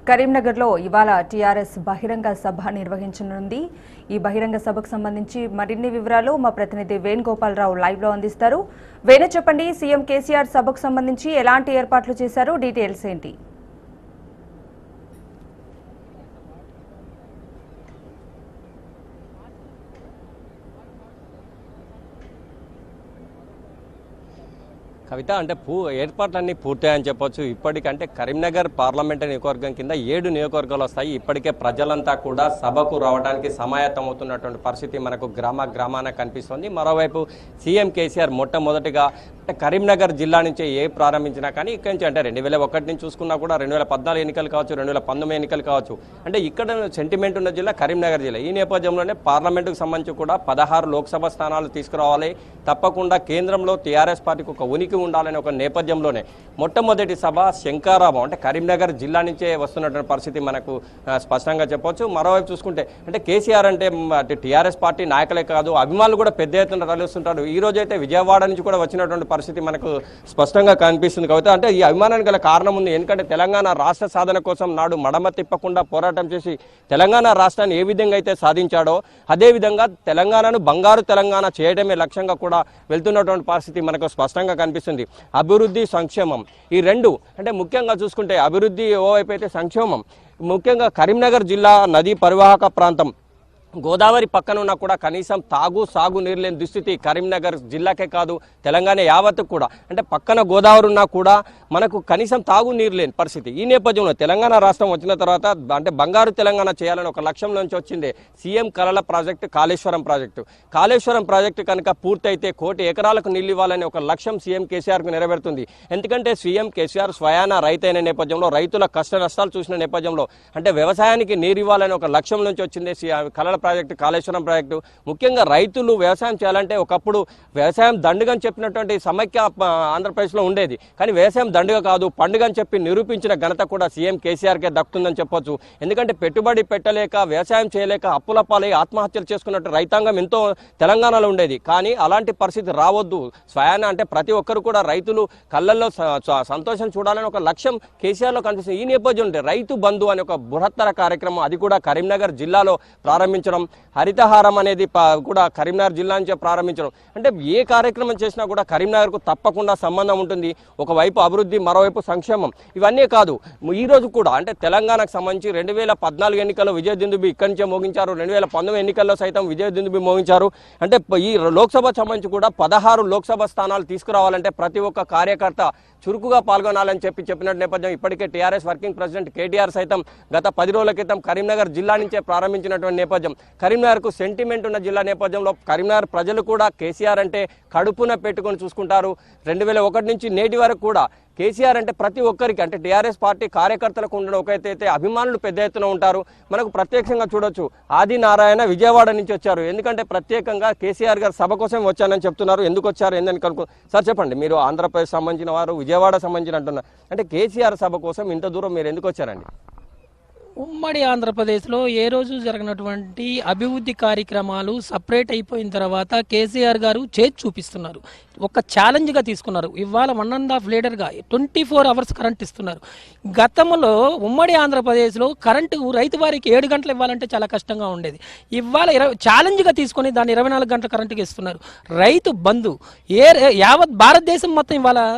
కరీంనగర్లో ఇవాళ టీఆర్ఎస్ బహిరంగ సభ నిర్వహించనుంది. ఈ బహిరంగ సభకు సంబంధించి మరిన్ని వివరాలు మా ప్రతినిధి వేణుగోపాలరావు లైవ్ లో అందిస్తారు. వేణు, చెప్పండి, సీఎం కేసీఆర్ సభకు సంబంధించి ఎలాంటి ఏర్పాట్లు చేశారు, డీటెయిల్స్ ఏంటి? కవిత, అంటే ఏర్పాట్లన్నీ పూర్తయ్యాయని చెప్పొచ్చు. ఇప్పటికంటే కరీంనగర్ పార్లమెంటరీ నియోజకవర్గం కింద 7 నియోజకవర్గాలు వస్తాయి. ఇప్పటికే ప్రజలంతా కూడా సభకు రావడానికి సమాయత్తం అవుతున్నటువంటి పరిస్థితి మనకు గ్రామాన కనిపిస్తుంది. మరోవైపు సీఎం కేసీఆర్ మొట్టమొదటిగా అంటే కరీంనగర్ జిల్లా నుంచే ప్రారంభించినా కానీ ఇక్కడి నుంచి అంటే 2001 నుంచి చూసుకున్నా కూడా 2014 ఎన్నికలు కావచ్చు, 2019 ఎన్నికలు కావచ్చు, అంటే ఇక్కడ సెంటిమెంట్ ఉన్న జిల్లా కరీంనగర్ జిల్లా. ఈ నేపథ్యంలోనే పార్లమెంటుకు సంబంధించి కూడా 16 లోక్సభ స్థానాలు తీసుకురావాలి, తప్పకుండా కేంద్రంలో టీఆర్ఎస్ పార్టీకి ఒక ఉనికి ఉండాలనే ఒక నేపథ్యంలోనే మొట్టమొదటి సభ శంకారావం అంటే కరీంనగర్ జిల్లా నుంచే వస్తున్నటువంటి పరిస్థితి మనకు స్పష్టంగా చెప్పొచ్చు. మరోవైపు చూసుకుంటే అంటే కేసీఆర్ అంటే టీఆర్ఎస్ పార్టీ నాయకులే కాదు, అభిమానులు కూడా పెద్ద ఎత్తున తరలిస్తుంటారు. ఈ రోజు అయితే విజయవాడ నుంచి కూడా వచ్చినటువంటి పరిస్థితి మనకు స్పష్టంగా కనిపిస్తుంది. కాబట్టి అంటే ఈ అభిమానానికి గల కారణం ఉంది. ఎందుకంటే తెలంగాణ రాష్ట్ర సాధన కోసం నాడు మడమ తిప్పకుండా పోరాటం చేసి తెలంగాణ రాష్ట్రాన్ని ఏ విధంగా అయితే సాధించాడో అదేవిధంగా తెలంగాణను బంగారు తెలంగాణ చేయడమే లక్ష్యంగా కూడా వెళ్తున్నటువంటి పరిస్థితి మనకు స్పష్టంగా కనిపిస్తుంది. అభివృద్ధి, సంక్షేమం ఈ రెండు అంటే ముఖ్యంగా చూసుకుంటే అభివృద్ధి ఓవైపు అయితే సంక్షేమం, ముఖ్యంగా కరీంనగర్ జిల్లా నదీ పరివాహక ప్రాంతం గోదావరి పక్కన ఉన్నా కూడా కనీసం సాగు నీరు లేని దుస్థితి కరీంనగర్ జిల్లాకే కాదు తెలంగాణ యావత్తు కూడా. అంటే పక్కన గోదావరి ఉన్నా కూడా మనకు కనీసం తాగు నీరు లేని పరిస్థితి. ఈ నేపథ్యంలో తెలంగాణ రాష్ట్రం వచ్చిన తర్వాత అంటే బంగారు తెలంగాణ చేయాలని ఒక లక్ష్యం నుంచి వచ్చింది సీఎం కలల ప్రాజెక్టు కాళేశ్వరం ప్రాజెక్టు కనుక పూర్తయితే 1 కోటి ఎకరాలకు నీళ్ళు ఇవ్వాలని ఒక లక్ష్యం సీఎం కేసీఆర్కు నెరవేరుతుంది. ఎందుకంటే సీఎం కేసీఆర్ స్వయాన రైతైన నేపథ్యంలో రైతుల కష్ట నష్టాలు చూసిన నేపథ్యంలో అంటే వ్యవసాయానికి నీరు ఇవ్వాలని ఒక లక్ష్యం నుంచి వచ్చింది కలల ప్రాజెక్టు, కాళేశ్వరం ప్రాజెక్టు. ముఖ్యంగా రైతులు వ్యవసాయం చేయాలంటే ఒకప్పుడు వ్యవసాయం దండుగా అని చెప్పినటువంటి సమైక్య ఆంధ్రప్రదేశ్లో ఉండేది. కానీ వ్యవసాయం దండుగా కాదు, పండుగ అని చెప్పి నిరూపించిన ఘనత కూడా సీఎం కేసీఆర్కే దక్కుతుందని చెప్పొచ్చు. ఎందుకంటే పెట్టుబడి పెట్టలేక, వ్యవసాయం చేయలేక అప్పుల పాలై ఆత్మహత్యలు చేసుకున్నట్టు రైతాంగం ఎంతో తెలంగాణలో ఉండేది. కానీ అలాంటి పరిస్థితి రావద్దు. స్వయాన అంటే ప్రతి ఒక్కరు కూడా రైతులు కళ్ళల్లో సంతోషం చూడాలని ఒక లక్ష్యం కేసీఆర్లో కనిపిస్తుంది. ఈ నేపథ్యంలో రైతు బంధు అనే ఒక బృహత్తర కార్యక్రమం అది కూడా కరీంనగర్ జిల్లాలో ప్రారంభించడం, హరితహారం అనేది కూడా కరీంనగర్ జిల్లా నుంచే ప్రారంభించడం. అంటే ఏ కార్యక్రమం చేసినా కూడా కరీంనగర్కు తప్పకుండా సంబంధం ఉంటుంది. ఒకవైపు అభివృద్ధి, మరోవైపు సంక్షేమం. ఇవన్నీ కాదు, ఈ రోజు కూడా అంటే తెలంగాణకు సంబంధించి 2014 ఎన్నికల్లో విజయదుందుబి ఇక్కడి నుంచే మోగించారు, 2019 ఎన్నికల్లో సైతం విజయదుందుబి మోగించారు. అంటే ఈ లోక్సభ సంబంధించి కూడా 16 లోక్సభ స్థానాలు తీసుకురావాలంటే ప్రతి ఒక్క కార్యకర్త చురుకుగా పాల్గొనాలని చెప్పిన నేపథ్యం ఇప్పటికే టీఆర్ఎస్ వర్కింగ్ ప్రెసిడెంట్ కేటీఆర్ సైతం గత 10 రోజుల క్రితం కరీంనగర్ జిల్లా నుంచే ప్రారంభించినటువంటి నేపథ్యం. కరీంనగర్కు సెంటిమెంట్ ఉన్న జిల్లా నేపథ్యంలో కరీంనగర్ ప్రజలు కూడా కేసీఆర్ అంటే కడుపున పెట్టుకొని చూసుకుంటారు. 2001 నుంచి నేటి వరకు కూడా కేసీఆర్ అంటే ప్రతి ఒక్కరికి అంటే టీఆర్ఎస్ పార్టీ కార్యకర్తలకు ఉండడం ఒకైతే అభిమానులు పెద్ద ఎత్తున ఉంటారు. మనకు ప్రత్యక్షంగా చూడొచ్చు, ఆదినారాయణ విజయవాడ నుంచి వచ్చారు. ఎందుకంటే ప్రత్యేకంగా కేసీఆర్ గారు సభ కోసం వచ్చానని చెప్తున్నారు. ఎందుకు వచ్చారు ఏందని కనుక్కో సార్ చెప్పండి. మీరు ఆంధ్రప్రదేశ్ సంబంధించిన వారు, విజయవాడ సంబంధించిన అంటున్నారు. అంటే కేసీఆర్ సభ కోసం ఇంత దూరం మీరు ఎందుకు వచ్చారండి? ఉమ్మడి ఆంధ్రప్రదేశ్లో ఏ రోజు జరిగినటువంటి అభివృద్ధి కార్యక్రమాలు సపరేట్ అయిపోయిన తర్వాత కేసీఆర్ గారు చేతి చూపిస్తున్నారు. ఒక ఛాలెంజ్గా తీసుకున్నారు. ఇవాళ 1.5 లీటర్గా 24 అవర్స్ కరెంట్ ఇస్తున్నారు. గతంలో ఉమ్మడి ఆంధ్రప్రదేశ్లో కరెంటు రైతు వారికి 7 గంటలు ఇవ్వాలంటే చాలా కష్టంగా ఉండేది. ఇవాళ ఛాలెంజ్గా తీసుకొని దాన్ని 24 గంటల కరెంటుకి ఇస్తున్నారు. రైతు బంధు యావత్ భారతదేశం మొత్తం ఇవాళ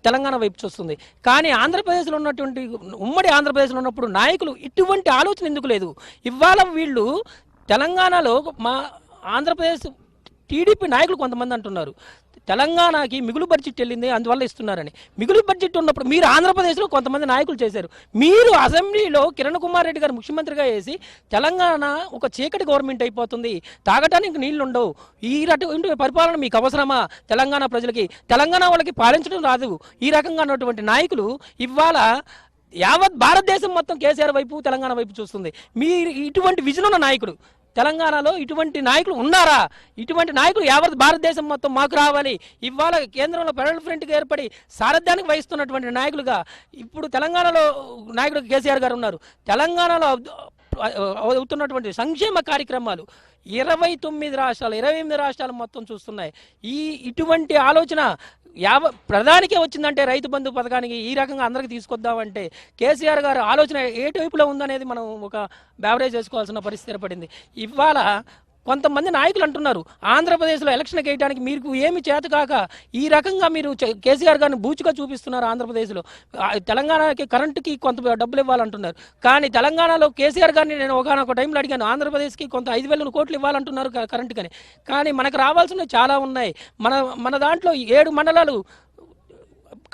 తెలంగాణ వైపు చూస్తుంది. కానీ ఆంధ్రప్రదేశ్లో ఉన్నటువంటి ఉమ్మడి ఆంధ్రప్రదేశ్లో ఉన్నప్పుడు నాయకులు ఇటువంటి ఆలోచన ఎందుకు లేదు? ఇవాళ వీళ్ళు తెలంగాణలో మా ఆంధ్రప్రదేశ్ టీడీపీ నాయకులు కొంతమంది అంటున్నారు తెలంగాణకి మిగులు బడ్జెట్ వెళ్ళింది అందువల్ల ఇస్తున్నారని. మిగులు బడ్జెట్ ఉన్నప్పుడు మీరు ఆంధ్రప్రదేశ్లో కొంతమంది నాయకులు చేశారు. మీరు అసెంబ్లీలో కిరణ్ కుమార్ రెడ్డి గారు ముఖ్యమంత్రిగా వేసి తెలంగాణ ఒక చీకటి గవర్నమెంట్ అయిపోతుంది, తాగటానికి నీళ్లు ఉండవు, ఈ రకమైన పరిపాలన మీకు అవసరమా? తెలంగాణ ప్రజలకి, తెలంగాణ వాళ్ళకి పాలించడం రాదు, ఈ రకంగా ఉన్నటువంటి నాయకులు ఇవాళ యావత్ భారతదేశం మొత్తం కేసీఆర్ వైపు, తెలంగాణ వైపు చూస్తుంది. మీరు ఇటువంటి విజన్ ఉన్న నాయకుడు తెలంగాణలో ఇటువంటి నాయకులు ఉన్నారా? ఇటువంటి నాయకులు యావత్ భారతదేశం మొత్తం మాకు రావాలి. ఇవాళ కేంద్రంలో ఫెడరల్ ఫ్రంట్గా ఏర్పడి సారథ్యానికి వహిస్తున్నటువంటి నాయకులుగా ఇప్పుడు తెలంగాణలో నాయకుడు కేసీఆర్ గారు ఉన్నారు. తెలంగాణలో అవుతున్నటువంటి సంక్షేమ కార్యక్రమాలు 29 రాష్ట్రాలు 28 రాష్ట్రాలు మొత్తం చూస్తున్నాయి. ఇటువంటి ఆలోచన ప్రధానికే వచ్చిందంటే రైతు బంధు పథకానికి ఈ రకంగా అందరికి తీసుకొద్దామంటే కేసీఆర్ గారు ఆలోచన ఏ టైపులో ఉందనేది మనం ఒక బ్యావరేజ్ చేసుకోవాల్సిన పరిస్థితి ఏర్పడింది. ఇవాళ కొంతమంది నాయకులు అంటున్నారు ఆంధ్రప్రదేశ్లో ఎలక్షన్కి వేయడానికి మీకు ఏమి చేత కాక ఈ రకంగా మీరు కేసీఆర్ గారిని బూచుగా చూపిస్తున్నారు. ఆంధ్రప్రదేశ్లో తెలంగాణకి కరెంటుకి కొంత డబ్బులు ఇవ్వాలంటున్నారు, కానీ తెలంగాణలో కేసీఆర్ గారిని నేను ఒకనొక టైంలో అడిగాను, ఆంధ్రప్రదేశ్కి కొంత 5,000 కోట్లు ఇవ్వాలంటున్నారు కరెంటు కని, కానీ మనకు రావాల్సినవి చాలా ఉన్నాయి. మన దాంట్లో 7 మండలాలు,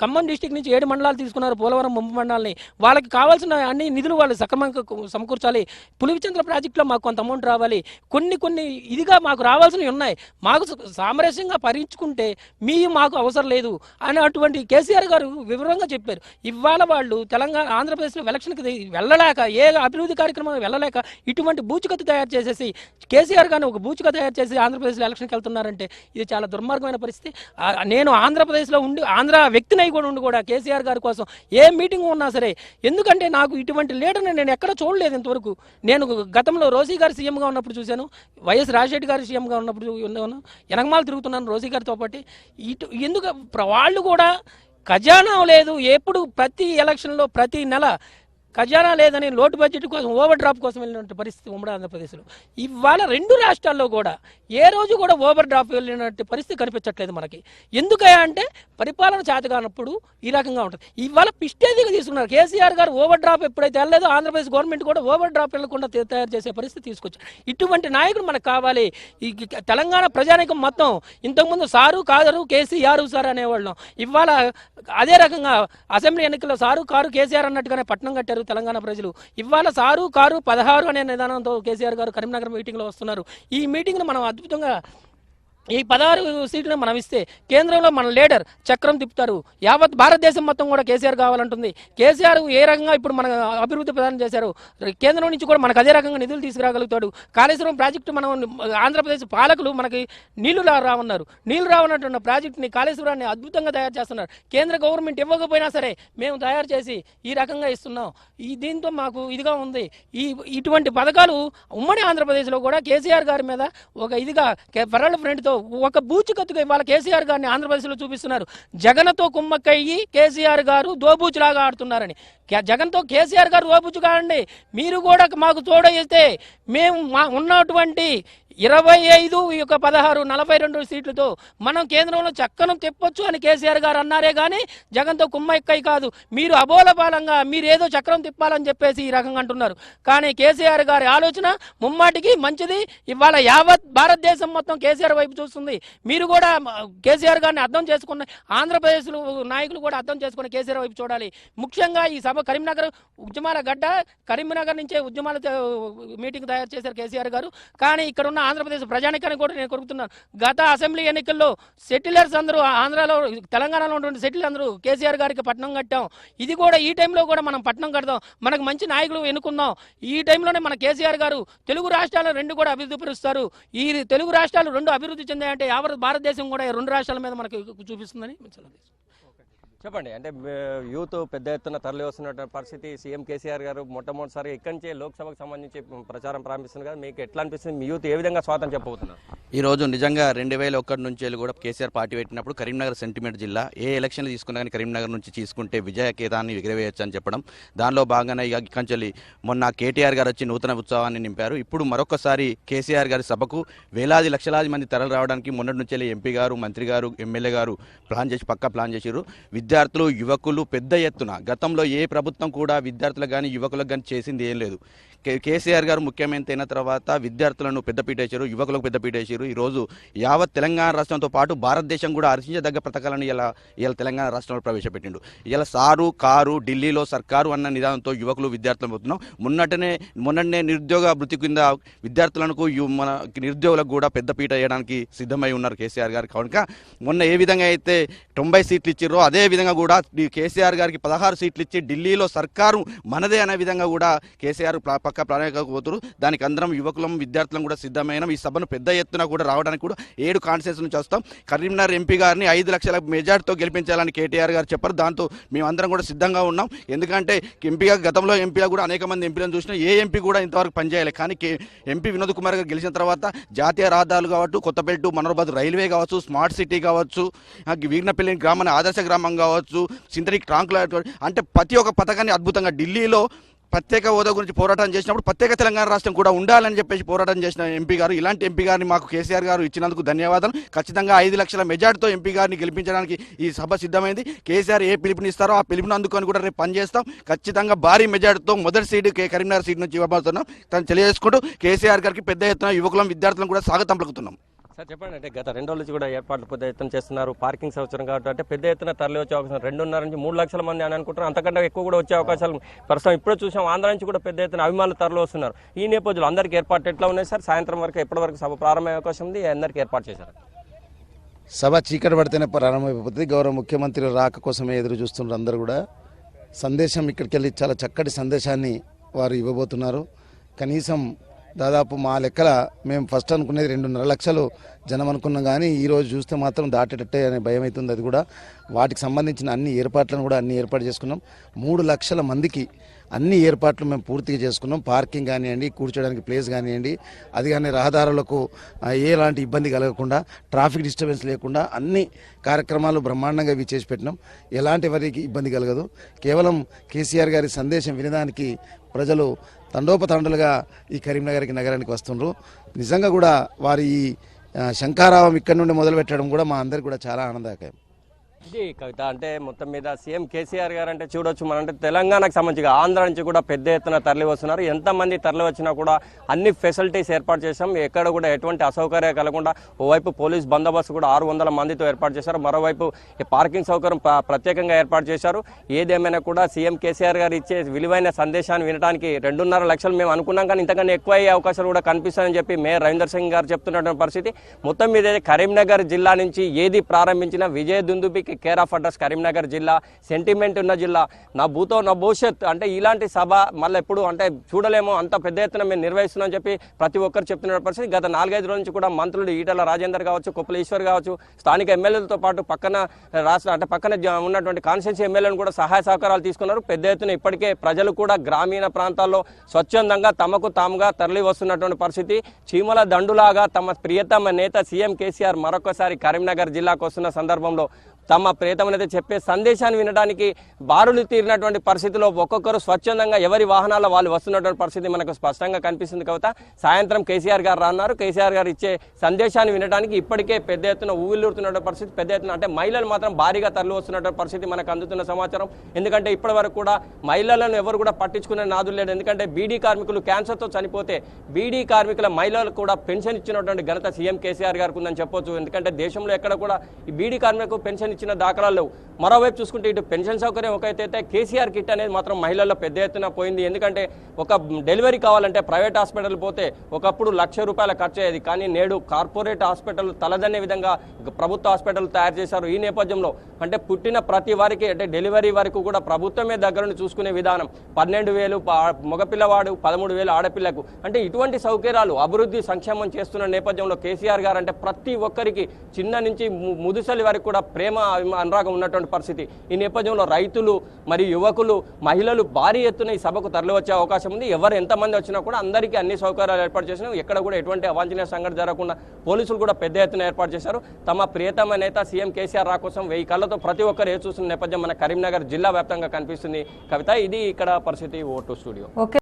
ఖమ్మం డిస్టిక్ నుంచి 7 మండలాలు తీసుకున్నారు, పోలవరం ముంపు మండలాన్ని. వాళ్ళకి కావాల్సిన అన్ని నిధులు వాళ్ళు సక్రమంగా సమకూర్చాలి. పులివిచంద్ర ప్రాజెక్టులో మాకు కొంత అమౌంట్ రావాలి, కొన్ని ఇదిగా మాకు రావాల్సినవి ఉన్నాయి, మాకు సామరస్యంగా భరించుకుంటే మాకు అవసరం లేదు అని అటువంటి కేసీఆర్ గారు వివరంగా చెప్పారు. ఇవాళ వాళ్ళు ఆంధ్రప్రదేశ్లో ఎలక్షన్కి వెళ్ళలేక, ఏ అభివృద్ధి కార్యక్రమం వెళ్ళలేక ఇటువంటి బూచుకత తయారు చేసేసి కేసీఆర్ గారిని ఒక బూచుగా తయారు చేసి ఆంధ్రప్రదేశ్లో ఎలక్షన్కి వెళ్తున్నారంటే ఇది చాలా దుర్మార్గమైన పరిస్థితి. నేను ఆంధ్రప్రదేశ్లో ఉండి ఆంధ్ర వ్యక్తిని కూడా కేసీఆర్ గారి కోసం ఏ మీటింగ్ ఉన్నా సరే, ఎందుకంటే నాకు ఇటువంటి లీడర్ని నేను ఎక్కడ చూడలేదు ఇంతవరకు. నేను గతంలో రోసీ గారు సీఎంగా ఉన్నప్పుడు చూశాను, వైఎస్ రాజశేఖర్ గారు సీఎంగా ఉన్నప్పుడు వెనకమాల తిరుగుతున్నాను రోసీ గారితో పాటు. ఎందుకు వాళ్ళు కూడా ఖజానా లేదు, ఎప్పుడు ప్రతి ఎలక్షన్లో ప్రతి నెల ఖజానా లేదని లోటు బడ్జెట్ కోసం ఓవర్ డ్రాప్ కోసం వెళ్ళినట్టు పరిస్థితి ఉమ్మడి ఆంధ్రప్రదేశ్లో. ఇవాళ 2 రాష్ట్రాల్లో కూడా ఏ రోజు కూడా ఓవర్ డ్రాప్ వెళ్ళినట్టు పరిస్థితి కనిపించట్లేదు మనకి. ఎందుకయ్యా అంటే పరిపాలన చేతగానప్పుడు ఈ రకంగా ఉంటుంది. ఇవాళ పిస్టేజీగా తీసుకున్నారు కేసీఆర్ గారు. ఓవర్ డ్రాప్ ఎప్పుడైతే వెళ్ళలేదో ఆంధ్రప్రదేశ్ గవర్నమెంట్ కూడా ఓవర్ డ్రాప్ వెళ్లకుండా తయారు చేసే పరిస్థితి తీసుకొచ్చారు. ఇటువంటి నాయకుడు మనకు కావాలి. ఈ తెలంగాణ ప్రజానీకం మొత్తం ఇంతకుముందు సారు కారు కేసీఆర్ సార్ అనేవాళ్ళం. ఇవాళ అదే రకంగా అసెంబ్లీ ఎన్నికల్లో సారు కారు కేసీఆర్ అన్నట్టుగానే పట్నం కట్టారు తెలంగాణ ప్రజలు. ఇవాళ సారు కారు 16 అనే నిదానంతో కేసీఆర్ గారు కరీంనగర్ మీటింగ్లో వస్తున్నారు. ఈ మీటింగ్ను మనం అద్భుతంగా ఈ 16 సీట్లను మనం ఇస్తే కేంద్రంలో మన లీడర్ చక్రం తిప్పుతారు. యావత్ భారతదేశం మొత్తం కూడా కేసీఆర్ కావాలంటుంది. కేసీఆర్ ఏ రకంగా ఇప్పుడు మన అభివృద్ధి ప్రదానం చేశారు, కేంద్రం నుంచి కూడా మనకు అదే రకంగా నిధులు తీసుకురాగలుగుతాడు. కాళేశ్వరం ప్రాజెక్టు మనం ఆంధ్రప్రదేశ్ పాలకులు మనకి నీళ్లు రావన్నారు, నీళ్లు రావన్నట్టున్న ప్రాజెక్టుని కాళేశ్వరాన్ని అద్భుతంగా తయారు చేస్తున్నారు. కేంద్ర గవర్నమెంట్ ఇవ్వకపోయినా సరే మేము తయారు చేసి ఈ రకంగా ఇస్తున్నాం. దీంతో మాకు ఇదిగా ఉంది. ఇటువంటి పథకాలు ఉమ్మడి ఆంధ్రప్రదేశ్లో కూడా కేసీఆర్ గారి మీద ఒక ఇదిగా వరల్డ్ ఫ్రెండ్తో ఒక బూచుకత్తుగా ఇవాళ కేసీఆర్ గారిని ఆంధ్రప్రదేశ్లో చూపిస్తున్నారు. జగన్తో కుమ్మక్కయ్యి కేసీఆర్ గారు దోబూచులాగా ఆడుతున్నారని. జగన్తో కేసీఆర్ గారు దోబూచుగా ఆడండి, మీరు కూడా మాకు తోడైతే మేము ఉన్నటువంటి 25 16 42 సీట్లతో మనం కేంద్రంలో చక్కను తెప్పొచ్చు అని కేసీఆర్ గారు అన్నారే కానీ జగన్తో కుమ్మక్కయ్య కాదు. మీరు అబోలబాలంగా మీరేదో చక్రం తిప్పాలని చెప్పేసి ఈ రకంగా అంటున్నారు. కానీ కేసీఆర్ గారి ఆలోచన ముమ్మాటికి మంచిది. ఇవాళ యావత్ భారతదేశం మొత్తం కేసీఆర్ వైపు చూస్తుంది. మీరు కూడా కేసీఆర్ గారిని అర్థం చేసుకున్న ఆంధ్రప్రదేశ్ నాయకులు కూడా అర్థం చేసుకుని కేసీఆర్ వైపు చూడాలి. ముఖ్యంగా ఈ సభ కరీంనగర్ ఉద్యమాల గడ్డ, కరీంనగర్ నుంచే ఉద్యమాల మీటింగ్ తయారు చేశారు కేసీఆర్ గారు. కానీ ఇక్కడ ఉన్న ఆంధ్రప్రదేశ్ ప్రజానికానికి కూడా నేను కోరుతున్నాను, గత అసెంబ్లీ ఎన్నికల్లో సెటిలర్స్ అందరూ ఆంధ్రాలో తెలంగాణలో ఉన్నటువంటి సెటిల్ అందరూ కేసీఆర్ గారికి పట్నం కట్టాం. ఇది కూడా ఈ టైంలో కూడా మనం పట్నం కడదాం, మనకు మంచి నాయకులు ఎన్నుకుందాం. ఈ టైంలోనే మన కేసీఆర్ గారు తెలుగు రాష్ట్రాలు 2 కూడా అభివృద్ధి పరుస్తారు. ఈ తెలుగు రాష్ట్రాలు 2 అభివృద్ధి చెందాయంటే యావత్ భారతదేశం కూడా 2 రాష్ట్రాల మీద మనకు చూపిస్తుందని చెప్పండి. అంటే యూత్ పెద్ద ఎత్తున తరలి వస్తున్నటువంటి పరిస్థితి, సీఎం కేసీఆర్ గారు మొట్టమొదటిసారి ఇక్కడి నుంచే లోక్సభకు సంబంధించి ప్రచారం ప్రారంభిస్తుంది కదా, మీకు ఎట్లా అనిపిస్తుంది? మీ యూత్ ఏ విధంగా స్వాగతం చెప్పబోతున్నారు? ఈరోజు నిజంగా 2001 నుంచి కూడా కేసీఆర్ పార్టీ పెట్టినప్పుడు కరీంనగర్ సెంటిమెంట్ జిల్లా, ఏ ఎలక్షన్లు తీసుకున్నా కానీ కరీంనగర్ నుంచి తీసుకుంటే విజయకేతాన్ని ఎగిరవేయచ్చు అని చెప్పడం, దానిలో భాగంగానే ఇకంచెల్లి మొన్న కేటీఆర్ గారు వచ్చి నూతన ఉత్సవాన్ని నింపారు. ఇప్పుడు మరొకసారి కేసీఆర్ గారి సభకు వేలాది లక్షలాది మంది తరలి రావడానికి మొన్నటి నుంచి ఎంపీ గారు, మంత్రి గారు, ఎమ్మెల్యే గారు పక్కా ప్లాన్ చేశారు. విద్యార్థులు, యువకులు పెద్ద ఎత్తున, గతంలో ఏ ప్రభుత్వం కూడా విద్యార్థులకు కానీ యువకులకు కానీ చేసింది ఏం లేదు. కేసీఆర్ గారు ముఖ్యమంత్రి అయిన తర్వాత విద్యార్థులను పెద్దపీట వేశారు, యువకులకు పెద్దపీట వేశారు. ఈరోజు యావత్ తెలంగాణ రాష్ట్రంతో పాటు భారతదేశం కూడా హర్షించదగ్గ పథకాలను ఇలా తెలంగాణ రాష్ట్రంలో ప్రవేశపెట్టిండు. ఇలా సారు కారు ఢిల్లీలో సర్కారు అన్న నిదానంతో యువకులు విద్యార్థులు పోతున్నాం. మొన్ననే నిరుద్యోగ వృత్తి కింద విద్యార్థులకు మన నిరుద్యోగులకు కూడా పెద్దపీట వేయడానికి సిద్ధమై ఉన్నారు కేసీఆర్ గారు. కనుక మొన్న ఏ విధంగా అయితే 90 సీట్లు ఇచ్చిర్రో అదే విధంగా కూడా కేసీఆర్ గారికి 16 సీట్లు ఇచ్చి ఢిల్లీలో సర్కారు మనదే అనే విధంగా కూడా కేసీఆర్ పక్క ప్రణాళికపోతున్నారు. దానికి అందరం యువకులం విద్యార్థులం కూడా సిద్ధమైన ఈ సభను పెద్ద ఎత్తున కూడా రావడానికి కూడా 7 కాన్స్టిట్యూన్సీ నుంచి వస్తాం. కరీంనగర్ ఎంపీ గారిని 5 లక్షల మెజార్టీతో గెలిపించాలని కేటీఆర్ గారు చెప్పారు. దాంతో మేమందరం కూడా సిద్ధంగా ఉన్నాం. ఎందుకంటే ఎంపీగా గతంలో ఎంపీగా కూడా అనేక మంది ఎంపీలను చూసినా ఏ ఎంపీ కూడా ఇంతవరకు పనిచేయాలి. కానీ ఎంపీ వినోద్ కుమార్ గారు గెలిచిన తర్వాత జాతీయ రహదారులు కావచ్చు, కొత్తపేట మనోబాద్ రైల్వే కావచ్చు, స్మార్ట్ సిటీ కావచ్చు, వీర్నపల్లి గ్రామాన్ని ఆదర్శ గ్రామం కావచ్చు, సింథటిక్ ట్రాంకులు అంటే ప్రతి ఒక్క పథకాన్ని అద్భుతంగా ఢిల్లీలో ప్రత్యేక హోదా గురించి పోరాటం చేసినప్పుడు ప్రత్యేక తెలంగాణ రాష్ట్రం కూడా ఉండాలని చెప్పేసి పోరాటం చేసిన ఎంపీ గారు, ఇలాంటి ఎంపీ గారిని మాకు కేసీఆర్ గారు ఇచ్చినందుకు ధన్యవాదాలు. ఖచ్చితంగా 5 లక్షల మెజార్టీతో ఎంపీ గారిని గెలిపించడానికి ఈ సభ సిద్ధమైంది. కేసీఆర్ ఏ పిలుపునిస్తారో ఆ పిలుపుని అందుకొని కూడా రేపు పనిచేస్తాం. ఖచ్చితంగా భారీ మెజార్టీతో మొదటి సీటు కరీంనగర్ సీట్ నుంచి ఇవ్వబోతున్నాం. తను తెలియజేసుకుంటూ కేసీఆర్ గారికి పెద్ద ఎత్తున యువకులం విద్యార్థులను కూడా స్వాగతం పలుకుతున్నాం. సార్ చెప్పండి, అంటే గత 2 రోజుల నుంచి కూడా ఏర్పాట్లు పెద్ద ఎత్తున చేస్తున్నారు. పార్కింగ్ సంవత్సరం కాబట్టి అంటే పెద్ద ఎత్తున తరలి వచ్చే అవకాశం 2.5 నుంచి 3 లక్షల మంది అని అనుకుంటున్నారు. అంతకంటే ఎక్కువ కూడా వచ్చే అవకాశాలు ప్రస్తుతం ఇప్పుడే చూసాం. ఆంధ్ర నుంచి కూడా పెద్ద ఎత్తున అభిమానులు తరలి వస్తున్నారు. ఈ నేపథ్యంలో అందరికీ ఏర్పాట్లు ఎట్లా ఉన్నాయి సార్? సాయంత్రం వరకు ఎప్పటి వరకు సభ ప్రారంభమయ్యే అవకాశం ఉంది? అందరికీ ఏర్పాటు చేశారు? సభ చీకటి పడితేనే ప్రారంభమైపోతుంది. గౌరవ ముఖ్యమంత్రి రాక కోసమే ఎదురు చూస్తున్నారు. అందరూ కూడా సందేశం ఇక్కడికి వెళ్ళి చాలా చక్కటి సందేశాన్ని వారు ఇవ్వబోతున్నారు. కనీసం దాదాపు మా లెక్కల మేము ఫస్ట్ అనుకునేది 2.5 లక్షలు జనం అనుకున్నాం. కానీ ఈరోజు చూస్తే మాత్రం దాటేటట్టే అనే భయం అవుతుంది. అది కూడా వాటికి సంబంధించిన అన్ని ఏర్పాట్లను కూడా ఏర్పాటు చేసుకున్నాం. 3 లక్షల మందికి అన్ని ఏర్పాట్లు మేము పూర్తిగా చేసుకున్నాం. పార్కింగ్ కానివ్వండి, కూర్చోడానికి ప్లేస్ కానివ్వండి, అది కానీ రహదారులకు ఎలాంటి ఇబ్బంది కలగకుండా, ట్రాఫిక్ డిస్టర్బెన్స్ లేకుండా అన్ని కార్యక్రమాలు బ్రహ్మాండంగా ఇవి చేసి పెట్టినాం. ఎలాంటి వారికి ఇబ్బంది కలగదు. కేవలం కేసీఆర్ గారి సందేశం వినడానికి ప్రజలు తండోపతండలుగా ఈ కరీంనగర్కి నగరానికి వస్తుండ్రు. నిజంగా కూడా వారి ఈ శంఖారావం ఇక్కడి నుండి మొదలు పెట్టడం కూడా మా అందరికి కూడా చాలా ఆనందదాయకం. ఇది కవిత, అంటే మొత్తం మీద సీఎం కేసీఆర్ గారు అంటే చూడొచ్చు మనం, అంటే తెలంగాణకు సంబంధించి ఆంధ్ర నుంచి కూడా పెద్ద ఎత్తున తరలి వస్తున్నారు. ఎంతమంది తరలి వచ్చినా కూడా అన్ని ఫెసిలిటీస్ ఏర్పాటు చేశాం. ఎక్కడ కూడా ఎటువంటి అసౌకర్యం కలగకుండా ఓవైపు పోలీస్ బందోబస్తు కూడా 600 మందితో ఏర్పాటు చేశారు. మరోవైపు పార్కింగ్ సౌకర్యం ప్రత్యేకంగా ఏర్పాటు చేశారు. ఏదేమైనా కూడా సీఎం కేసీఆర్ గారు ఇచ్చే విలువైన సందేశాన్ని వినడానికి 2.5 లక్షలు మేము అనుకున్నాం. కానీ ఇంతకన్నా ఎక్కువ అయ్యే అవకాశాలు కూడా కనిపిస్తాయని చెప్పి మేయర్ రవీందర్ సింగ్ గారు చెప్తున్నటువంటి పరిస్థితి. మొత్తం మీద కరీంనగర్ జిల్లా నుంచి ఏది ప్రారంభించిన విజయ దుందుబికి కేర్ ఆఫ్ అడ్రస్ కరీంనగర్ జిల్లా, సెంటిమెంట్ ఉన్న జిల్లా, నా భూతో నా భవిష్యత్. అంటే ఇలాంటి సభ మళ్ళీ ఎప్పుడు అంటే చూడలేమో, అంత పెద్ద ఎత్తున మేము నిర్వహిస్తున్నామని చెప్పి ప్రతి ఒక్కరు చెప్తున్న పరిస్థితి. గత 4-5 రోజుల నుంచి కూడా మంత్రులు ఈటల రాజేందర్ కావచ్చు, కొప్పుల ఈశ్వర్ కావచ్చు, స్థానిక ఎమ్మెల్యేలతో పాటు పక్కన పక్కన ఉన్నటువంటి కాన్స్టిట్యూన్సీ ఎమ్మెల్యేలను కూడా సహాయ సహకారాలు తీసుకున్నారు. పెద్ద ఎత్తున ఇప్పటికే ప్రజలు కూడా గ్రామీణ ప్రాంతాల్లో స్వచ్ఛందంగా తమకు తాముగా తరలి వస్తున్నటువంటి పరిస్థితి. చీమల దండులాగా తమ ప్రియతమ నేత సీఎం కేసీఆర్ మరొకసారి కరీంనగర్ జిల్లాకు వస్తున్న సందర్భంలో తమ ప్రియతమనైతే చెప్పే సందేశాన్ని వినడానికి బారులు తీరినటువంటి పరిస్థితిలో ఒక్కొక్కరు స్వచ్ఛందంగా ఎవరి వాహనాల్లో వాళ్ళు వస్తున్నటువంటి పరిస్థితి మనకు స్పష్టంగా కనిపిస్తుంది. కాబట్టి సాయంత్రం కేసీఆర్ గారు రాన్నారు. కేసీఆర్ గారు ఇచ్చే సందేశాన్ని వినడానికి ఇప్పటికే పెద్ద ఎత్తున ఊవిల్లుతున్నటువంటి పరిస్థితి. పెద్ద ఎత్తున అంటే మహిళలు మాత్రం భారీగా తరలి వస్తున్నటువంటి పరిస్థితి మనకు అందుతున్న సమాచారం. ఎందుకంటే ఇప్పటి వరకు కూడా మహిళలను ఎవరు కూడా పట్టించుకునే నాదులు లేదు. ఎందుకంటే బీడీ కార్మికులు క్యాన్సర్తో చనిపోతే బీడీ కార్మికుల మహిళలకు కూడా పెన్షన్ ఇచ్చినటువంటి ఘనత సీఎం కేసీఆర్ గారికి ఉందని చెప్పొచ్చు. ఎందుకంటే దేశంలో ఎక్కడ కూడా ఈ బీడీ కార్మికులకు పెన్షన్ ఇచ్చిన దాఖలాలు లేవు. మరోవైపు చూసుకుంటే ఇటు పెన్షన్ సౌకర్యం ఒకైతే కేసీఆర్ కిట్ అనేది మాత్రం మహిళల్లో పెద్ద ఎత్తున పోయింది. ఎందుకంటే ఒక డెలివరీ కావాలంటే ప్రైవేట్ హాస్పిటల్ పోతే ఒకప్పుడు ₹1,00,000 ఖర్చు అయ్యేది. కానీ నేడు కార్పొరేట్ హాస్పిటల్ తలదన్నే విధంగా ప్రభుత్వ హాస్పిటల్ తయారు చేశారు. ఈ నేపథ్యంలో అంటే పుట్టిన ప్రతి వారికి అంటే డెలివరీ వరకు కూడా ప్రభుత్వమే దగ్గరుండి చూసుకునే విధానం. 12,000 మగపిల్లవాడు, 13,000 ఆడపిల్లకు. అంటే ఇటువంటి సౌకర్యాలు అభివృద్ధి సంక్షేమం చేస్తున్న నేపథ్యంలో కేసీఆర్ గారు అంటే ప్రతి ఒక్కరికి చిన్న నుంచి ముదుసలి వరకు కూడా ప్రేమ అనురాగం ఉన్నటువంటి పరిస్థితి. ఈ నేపథ్యంలో రైతులు మరియు యువకులు, మహిళలు భారీ ఎత్తున ఈ సభకు తరలి వచ్చే అవకాశం ఉంది. ఎవరు ఎంతమంది వచ్చినా కూడా అందరికీ అన్ని సౌకర్యాలు ఏర్పాటు చేసినా ఎక్కడ కూడా ఎటువంటి అవాంఛనీయ సంఘటన జరగకుండా పోలీసులు కూడా పెద్ద ఎత్తున ఏర్పాటు చేశారు. తమ ప్రియతమ నేత సీఎం కేసీఆర్ రా కోసం 1000 కళ్ళతో ప్రతి ఒక్కరు చూస్తున్న నేపథ్యం మన కరీంనగర్ జిల్లా వ్యాప్తంగా కనిపిస్తుంది. కవిత, ఇది ఇక్కడ పరిస్థితి. Vote studio.